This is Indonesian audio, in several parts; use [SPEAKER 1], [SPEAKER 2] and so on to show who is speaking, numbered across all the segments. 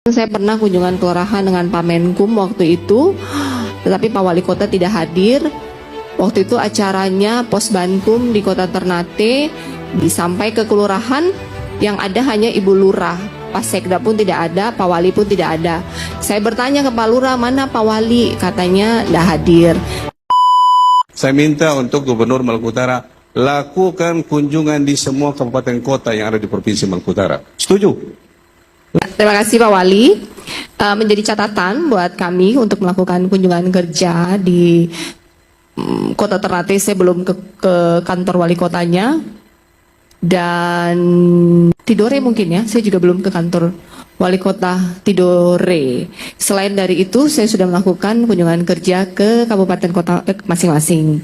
[SPEAKER 1] Saya pernah kunjungan kelurahan dengan Pak Menkum waktu itu, tetapi Pak Wali Kota tidak hadir. Waktu itu acaranya Posbankum di Kota Ternate, disampai ke kelurahan, yang ada hanya Ibu Lurah. Pak Sekda pun tidak ada, Pak Wali pun tidak ada. Saya bertanya ke Pak Lurah, mana Pak Wali? Katanya tidak hadir.
[SPEAKER 2] Saya minta untuk Gubernur Maluku Utara lakukan kunjungan di semua kabupaten kota yang ada di Provinsi Maluku Utara. Setuju?
[SPEAKER 1] Terima kasih Pak Wali. Menjadi catatan buat kami untuk melakukan kunjungan kerja di Kota Ternate. Saya belum ke kantor wali kotanya, dan Tidore mungkin ya, saya juga belum ke kantor wali kota Tidore. Selain dari itu, saya sudah melakukan kunjungan kerja ke kabupaten kota masing-masing.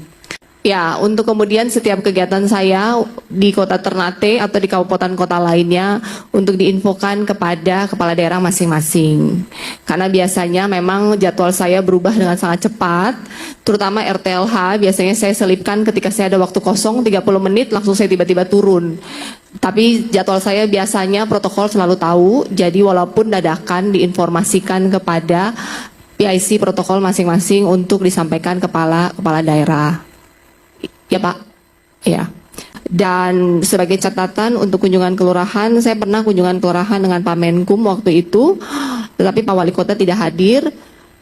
[SPEAKER 1] Ya, untuk kemudian setiap kegiatan saya di Kota Ternate atau di kabupaten kota lainnya untuk diinfokan kepada kepala daerah masing-masing. Karena biasanya memang jadwal saya berubah dengan sangat cepat, terutama RTLH biasanya saya selipkan ketika saya ada waktu kosong 30 menit langsung saya tiba-tiba turun. Tapi jadwal saya biasanya protokol selalu tahu, jadi walaupun dadakan diinformasikan kepada PIC protokol masing-masing untuk disampaikan kepala daerah. Ya Pak, ya. Dan sebagai catatan untuk kunjungan kelurahan, saya pernah kunjungan kelurahan dengan Pak Menkum waktu itu, tetapi Pak Wali Kota tidak hadir.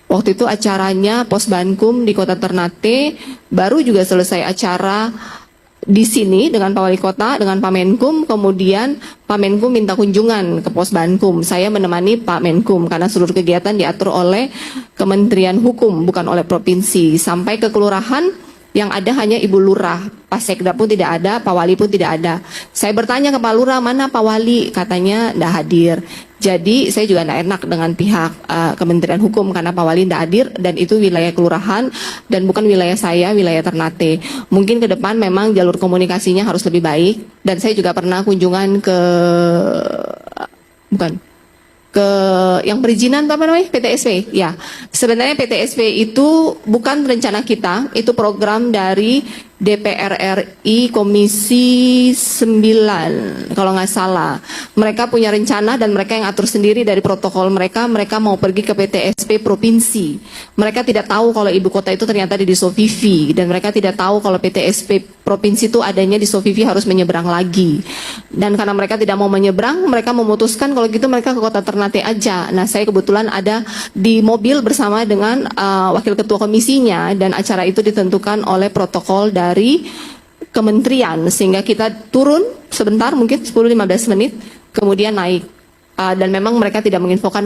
[SPEAKER 1] Waktu itu acaranya Posbankum di Kota Ternate, baru juga selesai acara di sini dengan Pak Wali Kota, dengan Pak Menkum, kemudian Pak Menkum minta kunjungan ke Posbankum. Saya menemani Pak Menkum karena seluruh kegiatan diatur oleh Kementerian Hukum, bukan oleh provinsi. Sampai ke kelurahan, yang ada hanya Ibu Lurah. Pak Sekda pun tidak ada, Pak Wali pun tidak ada. Saya bertanya ke Pak Lurah, mana Pak Wali? Katanya tidak hadir. Jadi saya juga tidak enak dengan pihak Kementerian Hukum karena Pak Wali tidak hadir, dan itu wilayah kelurahan dan bukan wilayah saya, wilayah Ternate. Mungkin ke depan memang jalur komunikasinya harus lebih baik. Dan saya juga pernah kunjungan ke yang perizinan apa namanya, PTSP. Ya, sebenarnya PTSP itu bukan rencana kita, itu program dari DPR RI Komisi 9 kalau nggak salah. Mereka punya rencana dan mereka yang atur sendiri dari protokol mereka. Mereka mau pergi ke PTSP provinsi. Mereka tidak tahu kalau ibu kota itu ternyata di Sovivi, dan mereka tidak tahu kalau PTSP provinsi itu adanya di Sovivi, harus menyeberang lagi. Dan karena mereka tidak mau menyeberang, mereka memutuskan kalau gitu mereka ke Kota Ternate aja. Nah, saya kebetulan ada di mobil bersama dengan wakil ketua komisinya, dan acara itu ditentukan oleh protokol dari kementerian, sehingga kita turun sebentar mungkin 10-15 menit kemudian naik, dan memang mereka tidak menginfokan